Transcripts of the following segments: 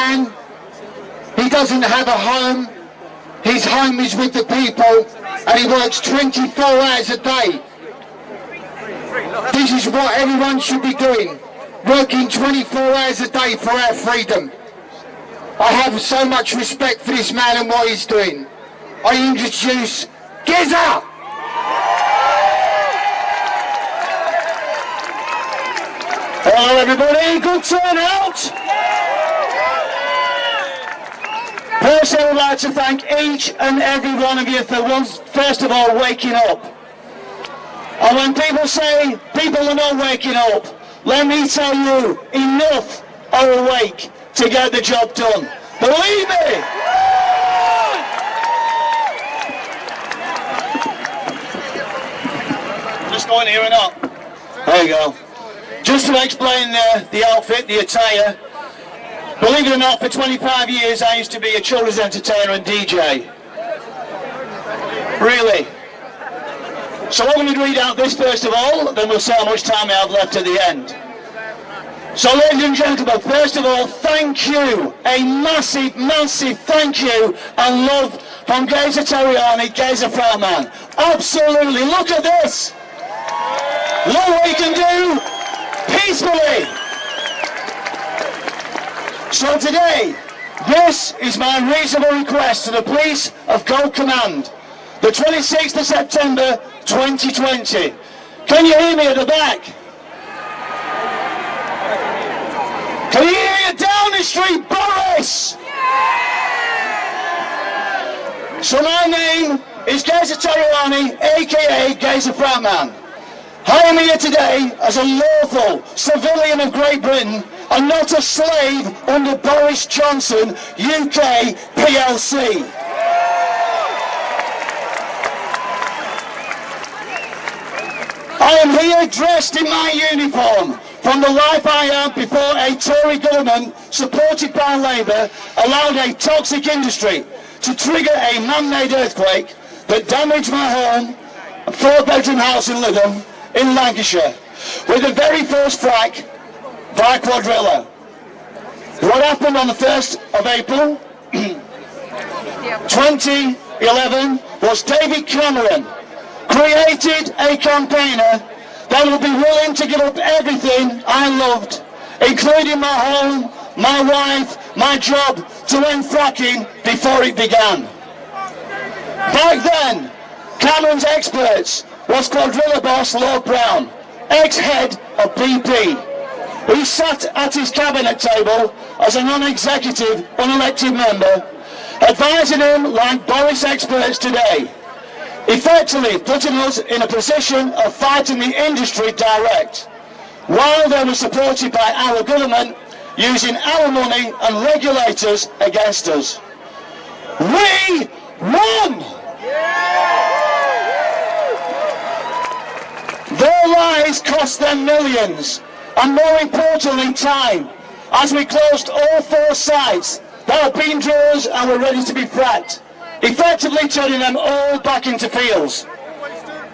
man, he doesn't have a home. His home is with the people, and he works 24 hours a day. This is what everyone should be doing, working 24 hours a day for our freedom. I have so much respect for this man and what he's doing. I introduce Geza! Hello everybody, good turnout! First I would like to thank each and every one of you for first of all waking up. And when people say people are not waking up, let me tell you, enough are awake to get the job done. Believe me! Just going here and up. There you go. Just to explain the outfit, the attire, believe it or not, for 25 years I used to be a children's entertainer and DJ. Really. So I'm going to read out this first of all, then we'll see how much time I have left at the end. So ladies and gentlemen, first of all, thank you, a massive, massive thank you and love from Geza Tirjanyi, Geza Frontman. Absolutely, look at this! Look what you can do peacefully! So today, this is my reasonable request to the police of Gold Command, the 26th of September 2020. Can you hear me at the back? Can you hear me down the street, Boris? So my name is Geza Tirjanyi, aka Geza Frontman. I am here today as a lawful civilian of Great Britain and not a slave under Boris Johnson, UK PLC. I am here dressed in my uniform from the life I had before a Tory government supported by Labour allowed a toxic industry to trigger a man-made earthquake that damaged my home, a 4-bedroom house in Lytham in Lancashire, with the very first strike by Quadrilla. What happened on the 1st of April 2011 was David Cameron created a campaigner that would be willing to give up everything I loved, including my home, my wife, my job, to end fracking before it began. Back then, Cameron's experts was Quadrilla boss Lord Brown, ex-head of BP, who sat at his cabinet table as a non-executive, unelected member, advising him like Boris experts today, effectively putting us in a position of fighting the industry direct, while they were supported by our government using our money and regulators against us. We won! Their lies cost them millions, and more importantly time, as we closed all 4 sites that had been drilled and were ready to be fracked, effectively turning them all back into fields.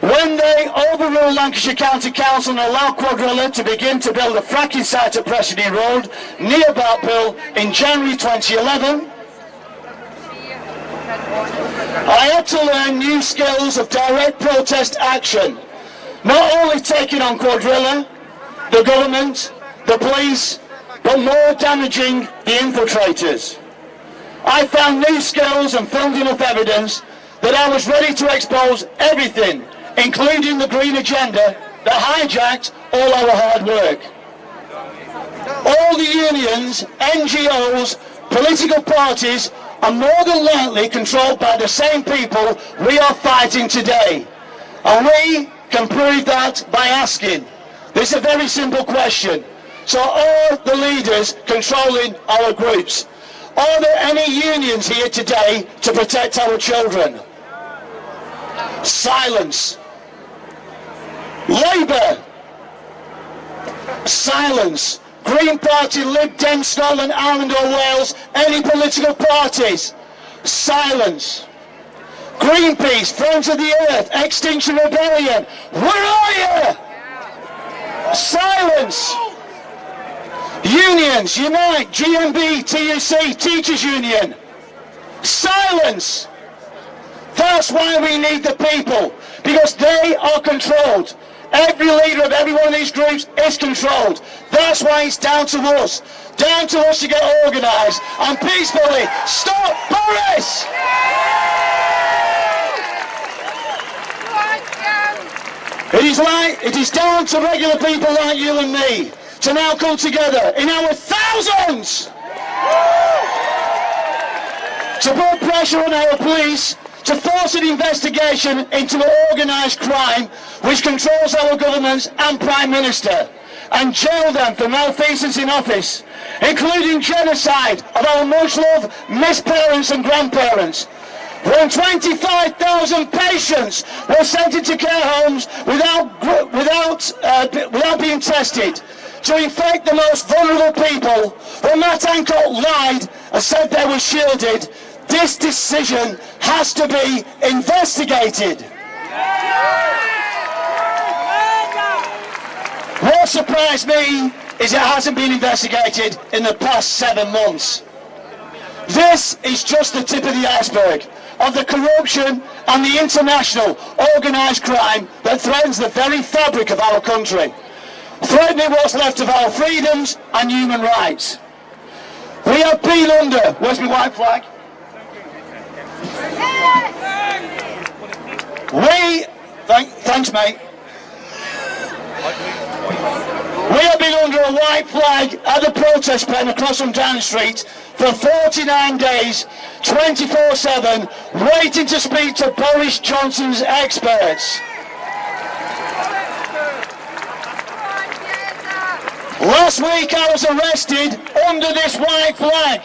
When they overruled Lancashire County Council and allowed Quadrilla to begin to build a fracking site at Preston Road near Bartbill in January 2011, I had to learn new skills of direct protest action, not only taking on Quadrilla, the government, the police, but more damaging the infiltrators. I found new skills and filmed enough evidence that I was ready to expose everything, including the green agenda that hijacked all our hard work. All the unions, NGOs, political parties are more than likely controlled by the same people we are fighting today. And we can prove that by asking. This is a very simple question. So are the leaders controlling our groups? Are there any unions here today to protect our children? Silence. Labour. Silence. Green Party, Lib Dem, Scotland, Ireland or Wales, any political parties? Silence. Greenpeace, Friends of the Earth, Extinction Rebellion, where are you? Silence. Unions, unite, GMB, TUC, Teachers Union. Silence. That's why we need the people, because they are controlled. Every leader of every one of these groups is controlled. That's why it's down to us to get organised and peacefully stop Boris! It is down to regular people like you and me to now come together in our thousands to put pressure on our police to force an investigation into organised crime which controls our governments and Prime Minister, and jail them for malfeasance in office, including genocide of our much-loved missed parents and grandparents. When 25,000 patients were sent into care homes without being tested to infect the most vulnerable people, when Matt Hancock lied and said they were shielded, this decision has to be investigated. What surprised me is it hasn't been investigated in the past 7 months. This is just the tip of the iceberg of the corruption and the international organised crime that threatens the very fabric of our country, threatening what's left of our freedoms and human rights. We have been under, where's my white flag? Thanks mate. We have been under a white flag at the protest pen across from Downing Street for 49 days, 24/7, waiting to speak to Boris Johnson's experts. Last week I was arrested under this white flag.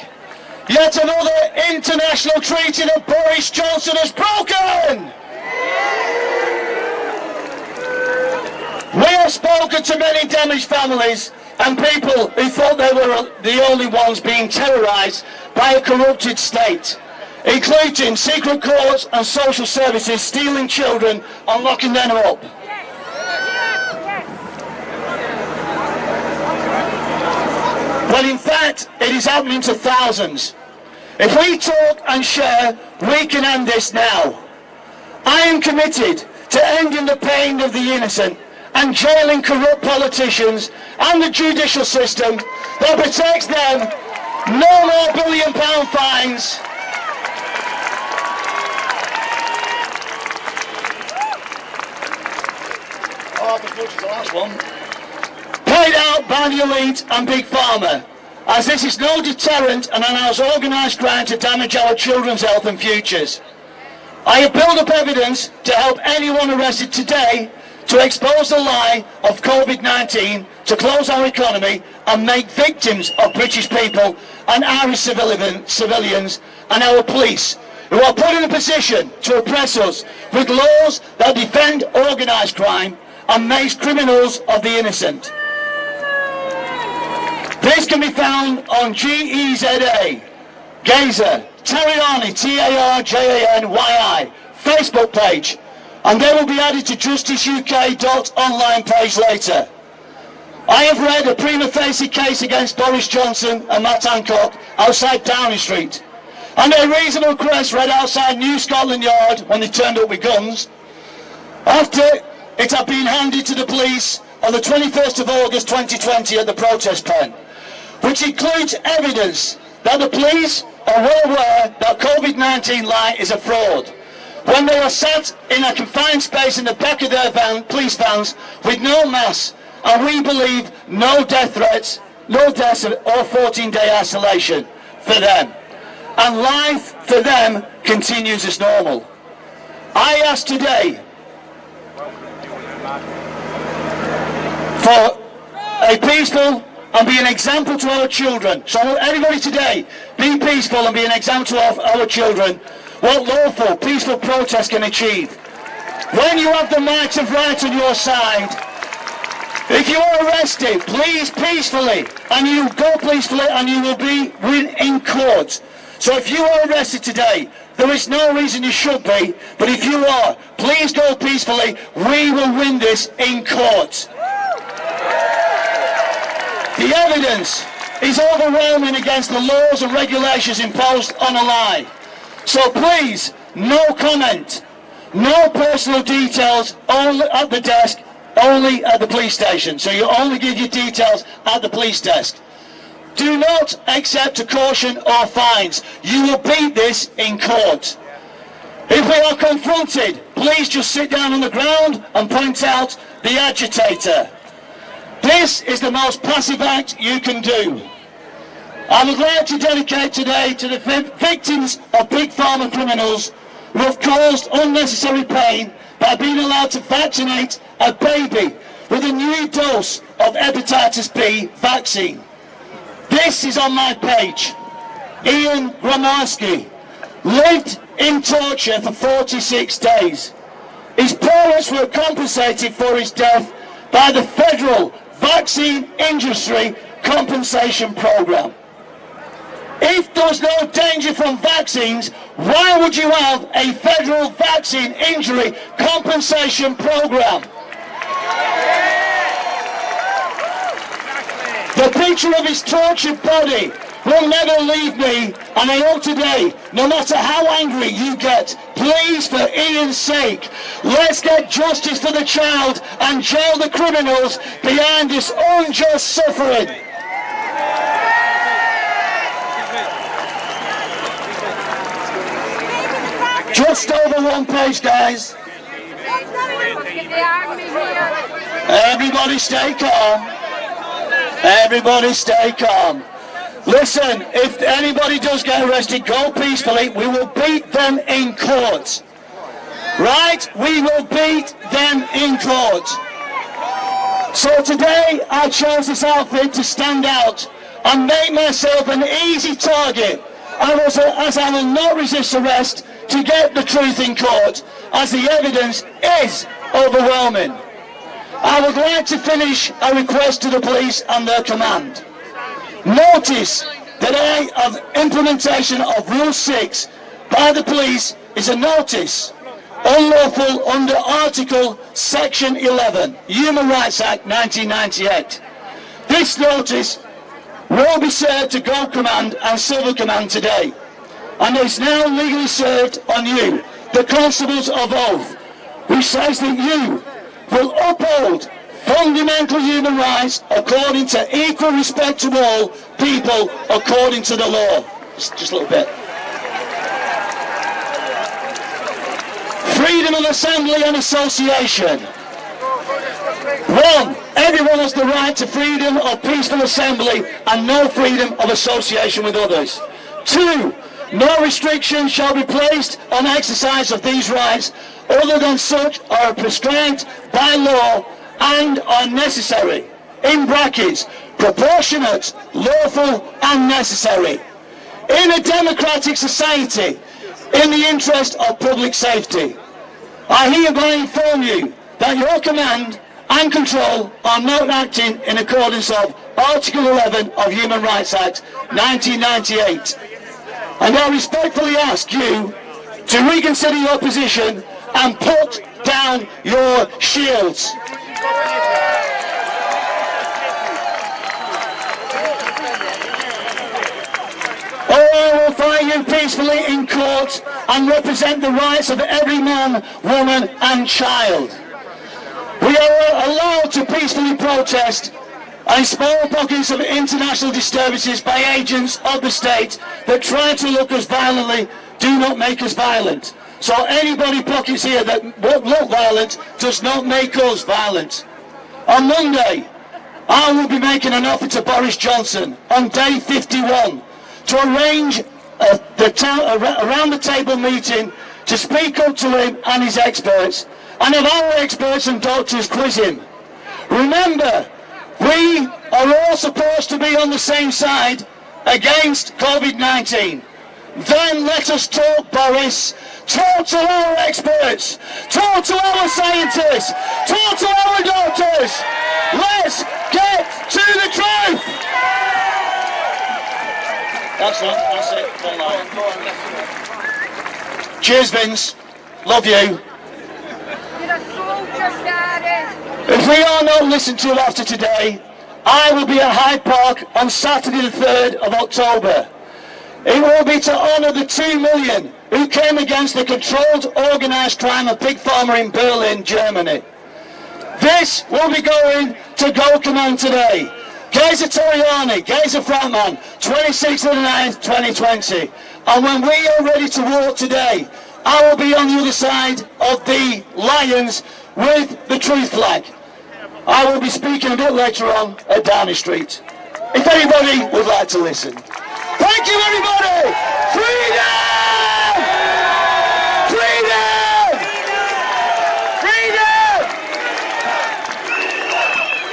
Yet another international treaty that Boris Johnson has broken. We have spoken to many damaged families and people who thought they were the only ones being terrorised by a corrupted state, including secret courts and social services stealing children and locking them up. Well, in fact, it is happening to thousands. If we talk and share, we can end this now. I am committed to ending the pain of the innocent and jailing corrupt politicians and the judicial system that protects them. No more billion-pound fines. Half as much as the last one. Paid out by the elite and big pharma, as this is no deterrent and allows organised crime to damage our children's health and futures. I have built up evidence to help anyone arrested today to expose the lie of COVID-19, to close our economy and make victims of British people and Irish civilians and our police, who are put in a position to oppress us with laws that defend organised crime and make criminals of the innocent. This can be found on Geza Tirjanyi, Tarjanyi, Facebook page, and they will be added to justiceuk.online page later. I have read a prima facie case against Boris Johnson and Matt Hancock outside Downing Street, and a reasonable request read outside New Scotland Yard when they turned up with guns, after it had been handed to the police on the 21st of August 2020 at the protest pen, which includes evidence that the police are well aware that COVID-19 lie is a fraud, when they are sat in a confined space in the back of their police vans with no masks, and we believe no death threats, no deaths or 14-day isolation for them. And life for them continues as normal. I ask today for a peaceful and be an example to our children. So everybody today, be peaceful and be an example to our children what lawful, peaceful protest can achieve. When you have the might of right on your side, if you are arrested, please peacefully, and you go peacefully and you will win in court. So if you are arrested today, there is no reason you should be, but if you are, please go peacefully. We will win this in court. The evidence is overwhelming against the laws and regulations imposed on a lie. So please, no comment, no personal details, only at the desk, only at the police station. So you only give your details at the police desk. Do not accept a caution or fines. You will beat this in court. If we are confronted, please just sit down on the ground and point out the agitator. This is the most passive act you can do. I would like to dedicate today to the victims of big pharma criminals who have caused unnecessary pain by being allowed to vaccinate a baby with a new dose of hepatitis B vaccine. This is on my page. Ian Gramarski lived in torture for 46 days. His parents were compensated for his death by the Federal Vaccine Industry Compensation Program. If there's no danger from vaccines, why would you have a Federal Vaccine Injury Compensation Program? The picture of his tortured body will never leave me, and I hope today, no matter how angry you get, please, for Ian's sake, let's get justice for the child and jail the criminals behind this unjust suffering. Just over one page, guys. Everybody stay calm. Everybody stay calm. Listen, if anybody does get arrested, go peacefully. We will beat them in court. Right? We will beat them in court. So today I chose this outfit to stand out and make myself an easy target, as I will not resist arrest to get the truth in court, as the evidence is overwhelming. I would like to finish a request to the police and their command. Notice that of implementation of Rule 6 by the police is a notice unlawful under Article Section 11, Human Rights Act 1998. This notice will be served to Gold Command and Civil Command today, and is now legally served on you, the Constables of Oath, which says that you will uphold fundamental human rights according to equal respect to all people according to the law. Just a little bit. Freedom of assembly and association. 1. Everyone has the right to freedom of peaceful assembly and no freedom of association with others. 2. No restriction shall be placed on exercise of these rights other than such are prescribed by law and are necessary, in brackets, proportionate, lawful and necessary, in a democratic society, in the interest of public safety. I hereby inform you that your command and control are not acting in accordance of Article 11 of Human Rights Act 1998. And I respectfully ask you to reconsider your position and put down your shields. I will fight you peacefully in court and represent the rights of every man, woman and child. We are allowed to peacefully protest and small pockets of international disturbances by agents of the state that try to look us violently do not make us violent. So anybody pockets here that won't look violent does not make us violent. On Monday, I will be making an offer to Boris Johnson on day 51 to arrange a round-the-table meeting to speak up to him and his experts, and have our experts and doctors quiz him. Remember, we are all supposed to be on the same side against COVID-19. Then let us talk, Boris. Talk to our experts. Talk to our scientists. Talk to our doctors. Let's get to the truth. That's it. Cheers, Vince. Love you. If we are not listened to after today, I will be at Hyde Park on Saturday the 3rd of October. It will be to honour the 2 million who came against the controlled organised crime of pig farmer in Berlin, Germany. This will be going to Go Command today. Geza Tirjanyi, Geza Frontman, 26th of the 9th, 2020. And when we are ready to walk today, I will be on the other side of the lions with the truth flag. I will be speaking a bit later on at Downing Street, if anybody would like to listen. Thank you, everybody! Freedom!